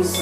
షిరిడీ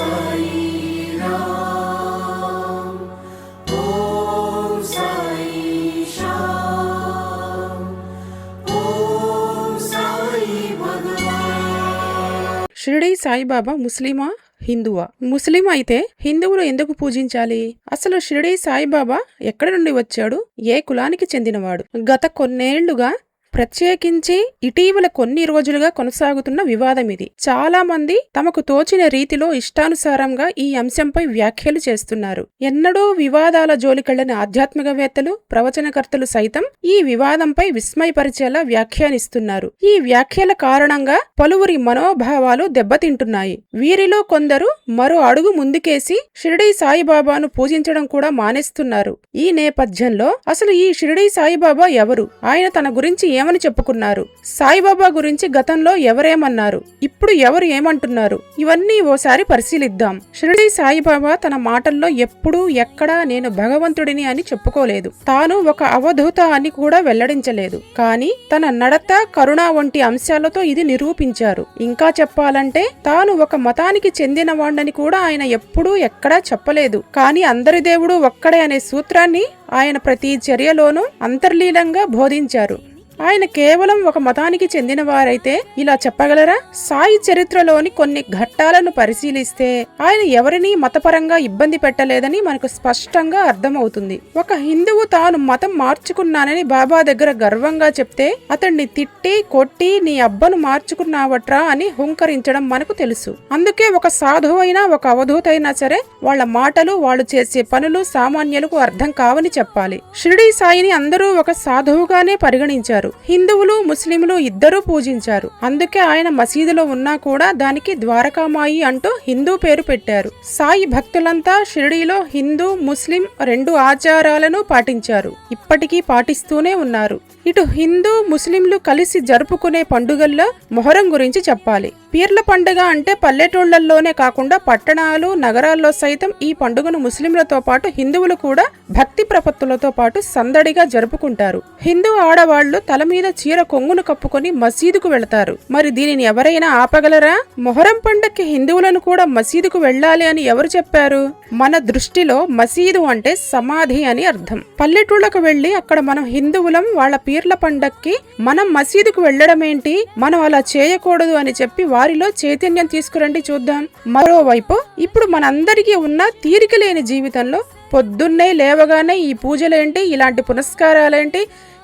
సాయిబాబా ముస్లిమా, హిందువా? ముస్లిం అయితే హిందువులు ఎందుకు పూజించాలి? అసలు షిరిడీ సాయిబాబా ఎక్కడి నుండి వచ్చాడు? ఏ కులానికి చెందినవాడు? గత కొన్నేళ్లుగా, ప్రత్యేకించి ఇటీవల కొన్ని రోజులుగా కొనసాగుతున్న వివాదం ఇది. చాలా మంది తమకు తోచిన రీతిలో ఇష్టానుసారంగా ఈ అంశంపై వ్యాఖ్యలు చేస్తున్నారు. ఎన్నడూ వివాదాల జోలికెళ్లని ఆధ్యాత్మికవేత్తలు, ప్రవచనకర్తలు సైతం ఈ వివాదంపై విస్మయపరిచేలా వ్యాఖ్యానిస్తున్నారు. ఈ వ్యాఖ్యల కారణంగా పలువురి మనోభావాలు దెబ్బతింటున్నాయి. వీరిలో కొందరు మరో అడుగు ముందుకేసి షిరిడీ సాయిబాబాను పూజించడం కూడా మానేస్తున్నారు. ఈ నేపథ్యంలో అసలు ఈ షిరిడీ సాయిబాబా ఎవరు? ఆయన తన గురించి ఏమని చెప్పుకున్నారు? సాయిబాబా గురించి గతంలో ఎవరేమన్నారు? ఇప్పుడు ఎవరు ఏమంటున్నారు? ఇవన్నీ ఓసారి పరిశీలిద్దాం. షిరిడీ సాయిబాబా తన మాటల్లో ఎప్పుడూ ఎక్కడా నేను భగవంతుడిని అని చెప్పుకోలేదు. తాను ఒక అవధూత అని కూడా వెల్లడించలేదు. కానీ తన నడత, కరుణ వంటి అంశాలతో ఇది నిరూపించారు. ఇంకా చెప్పాలంటే తాను ఒక మతానికి చెందినవాణ్ణని కూడా ఆయన ఎప్పుడూ ఎక్కడా చెప్పలేదు. కానీ అందరి దేవుడు ఒక్కడే అనే సూత్రాన్ని ఆయన ప్రతి చర్యలోనూ అంతర్లీనంగా బోధించారు. ఆయన కేవలం ఒక మతానికి చెందిన వారైతే ఇలా చెప్పగలరా? సాయి చరిత్రలోని కొన్ని ఘట్టాలను పరిశీలిస్తే ఆయన ఎవరినీ మతపరంగా ఇబ్బంది పెట్టలేదని మనకు స్పష్టంగా అర్థమవుతుంది. ఒక హిందువు తాను మతం మార్చుకున్నానని బాబా దగ్గర గర్వంగా చెప్తే అతన్ని తిట్టి, కొట్టి నీ అబ్బను మార్చుకున్నావట్రా అని హుంకరించడం మనకు తెలుసు. అందుకే ఒక సాధువు అయినా, ఒక అవధూత అయినా సరే వాళ్ళ మాటలు, వాళ్ళు చేసే పనులు సామాన్యులకు అర్థం కావని చెప్పాలి. షిరిడీ సాయిని అందరూ ఒక సాధువుగానే పరిగణించారు. హిందువులు, ముస్లింలు ఇద్దరూ పూజించారు. అందుకే ఆయన మసీదులో ఉన్నా కూడా దానికి ద్వారకామాయి అంటూ హిందూ పేరు పెట్టారు. సాయి భక్తులంతా షిరిడీలో హిందూ, ముస్లిం రెండు ఆచారాలను పాటించారు. ఇప్పటికీ పాటిస్తూనే ఉన్నారు. ఇటు హిందూ, ముస్లింలు కలిసి జరుపుకునే పండుగల్లో మొహరం గురించి చెప్పాలి. పీర్ల పండుగ అంటే పల్లెటూళ్లలోనే కాకుండా పట్టణాలు, నగరాల్లో సైతం ఈ పండుగను ముస్లింలతో పాటు హిందువులు కూడా భక్తి ప్రపత్తులతో పాటు సందడిగా జరుపుకుంటారు. హిందూ ఆడవాళ్లు తల మీద చీర కొంగును కప్పుకొని మసీదుకు వెళతారు. మరి దీనిని ఎవరైనా ఆపగలరా? మొహరం పండక్కి హిందువులను కూడా మసీదుకు వెళ్లాలి అని ఎవరు చెప్పారు? మన దృష్టిలో మసీదు అంటే సమాధి అని అర్థం. పల్లెటూళ్లకు వెళ్లి అక్కడ మనం హిందువులం, వాళ్ళ పీర్ల పండక్కి మనం మసీదుకు వెళ్లడమేంటి, మనం అలా చేయకూడదు అని చెప్పి వారిలో చైతన్యం తీసుకురండి చూద్దాం. మరోవైపు ఇప్పుడు మనందరికీ ఉన్న తీరిక లేని జీవితంలో పొద్దున్నే లేవగానే ఈ పూజలేంటి, ఇలాంటి పునస్కారాలేంటి,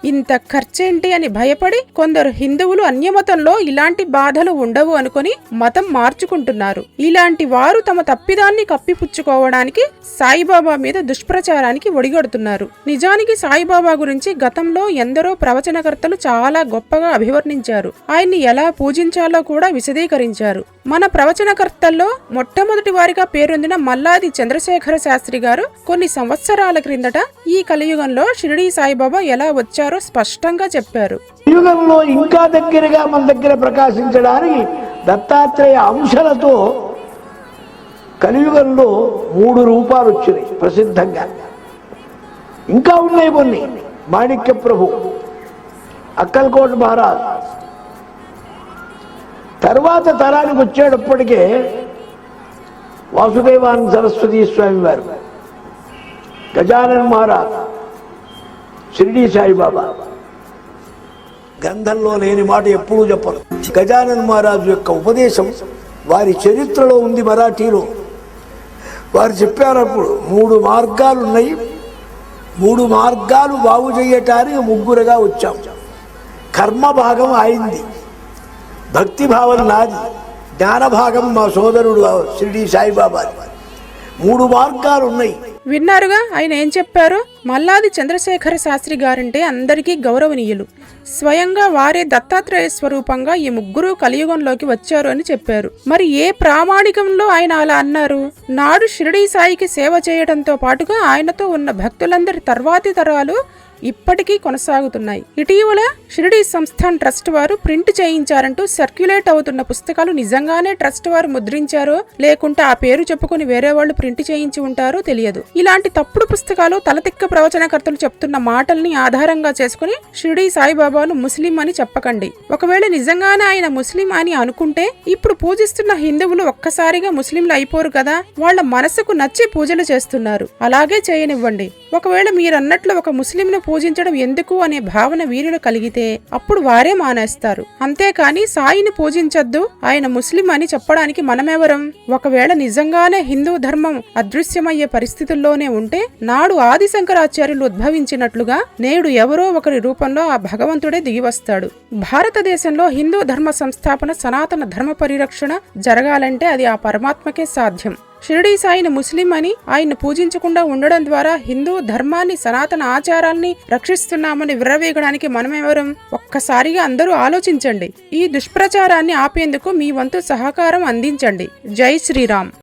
ఇంత ఖర్చేంటి అని భయపడి కొందరు హిందువులు అన్యమతంలో ఇలాంటి బాధలు ఉండవు అనుకుని మతం మార్చుకుంటున్నారు. ఇలాంటి వారు తమ తప్పిదాన్ని కప్పిపుచ్చుకోవడానికి సాయిబాబా మీద దుష్ప్రచారానికి ఒడిగడుతున్నారు. నిజానికి సాయిబాబా గురించి గతంలో ఎందరో ప్రవచనకర్తలు చాలా గొప్పగా అభివర్ణించారు. ఆయన్ని ఎలా పూజించాలో కూడా విశదీకరించారు. మన ప్రవచనకర్తల్లో మొట్టమొదటి వారిగా పేరొందిన మల్లాది చంద్రశేఖర శాస్త్రి గారు కొన్ని సంవత్సరాల క్రిందట ఈ కలియుగంలో షిరిడీ సాయిబాబా ఎలా వచ్చారో స్పష్టంగా చెప్పారు. యుగంలో ఇంకా దగ్గరగా మన దగ్గర ప్రకాశించడానికి దత్తాత్రేయ అంశాలతో కలియుగంలో 3 రూపాలు వచ్చినాయి ప్రసిద్ధంగా. ఇంకా ఉన్నాయి కొన్ని. మాణిక్య ప్రభు, అక్కల్కోట మహారాజ్. తర్వాత తరానికి వచ్చేటప్పటికే వాసుదేవానంద సరస్వతి స్వామి వారు, గజానన్ మహారాజ్, షిరిడీ సాయిబాబా. గ్రంథంలో లేని మాట ఎప్పుడూ చెప్పరు. గజానన్ మహారాజు యొక్క ఉపదేశం వారి చరిత్రలో ఉంది, మరాఠీలో. వారు చెప్పారప్పుడు 3 మార్గాలు ఉన్నాయి, 3 మార్గాలు బాగు చేయటానికి ముగ్గురుగా వచ్చాం. కర్మ భాగం అయింది, భక్తి భావం నాది, జ్ఞాన భాగం మా సోదరుడు షిరిడీ సాయిబాబా. 3 మార్గాలు ఉన్నాయి. విన్నారుగా ఆయన ఏం చెప్పారు? మల్లాది చంద్రశేఖర శాస్త్రి గారంటే అందరికీ గౌరవనీయులు. స్వయంగా వారే దత్తాత్రేయ స్వరూపంగా ఈ ముగ్గురు కలియుగంలోకి వచ్చారు అని చెప్పారు. మరి ఏ ప్రామాణికంలో ఆయన అలా అన్నారు? నాడు షిరిడీ సాయికి సేవ చేయడంతో పాటుగా ఆయనతో ఉన్న భక్తులందరి తర్వాతి తరాలు ఇప్పటికీ కొనసాగుతున్నాయి. ఇటీవల షిరిడీ సంస్థాన్ ట్రస్ట్ వారు ప్రింట్ చేయించారంటూ సర్క్యులేట్ అవుతున్న పుస్తకాలు నిజంగానే ట్రస్ట్ వారు ముద్రించారో లేకుంటే ఆ పేరు చెప్పుకుని వేరే వాళ్ళు ప్రింట్ చేయించి ఉంటారో తెలియదు. ఇలాంటి తప్పుడు పుస్తకాలు తలతిక్క ప్రవచనకర్తలు చెప్తున్న మాటల్ని ఆధారంగా చేసుకుని షిరిడీ సాయిబాబాను ముస్లిం అని చెప్పకండి. ఒకవేళ నిజంగానే ఆయన ముస్లిం అని అనుకుంటే ఇప్పుడు పూజిస్తున్న హిందువులు ఒక్కసారిగా ముస్లింలు అయిపోరు కదా. వాళ్ళ మనసుకు నచ్చి పూజలు చేస్తున్నారు, అలాగే చేయనివ్వండి. ఒకవేళ మీరన్నట్లు ఒక ముస్లింను పూజించడం ఎందుకు అనే భావన వీరిలో కలిగితే అప్పుడు వారే మానేస్తారు. అంతేకాని సాయిని పూజించొద్దు, ఆయన ముస్లిం అని చెప్పడానికి మనమెవరం? ఒకవేళ నిజంగానే హిందూ ధర్మం అదృశ్యమయ్యే పరిస్థితుల్లోనే ఉంటే నాడు ఆది శంకరాచార్యులు ఉద్భవించినట్లుగా నేడు ఎవరో ఒకరి రూపంలో ఆ భగవంతుడే దిగివస్తాడు. భారతదేశంలో హిందూ ధర్మ సంస్థాపన, సనాతన ధర్మ పరిరక్షణ జరగాలంటే అది ఆ పరమాత్మకే సాధ్యం. షిరిడీ సాయిని ముస్లిం అని ఆయన్ని పూజించకుండా ఉండడం ద్వారా హిందూ ధర్మాన్ని, సనాతన ఆచారాల్ని రక్షిస్తున్నామని విర్రవీగడానికి మనమెవరం? ఒక్కసారిగా అందరూ ఆలోచించండి. ఈ దుష్ప్రచారాన్ని ఆపేందుకు మీ వంతు సహకారం అందించండి. జై శ్రీరామ్.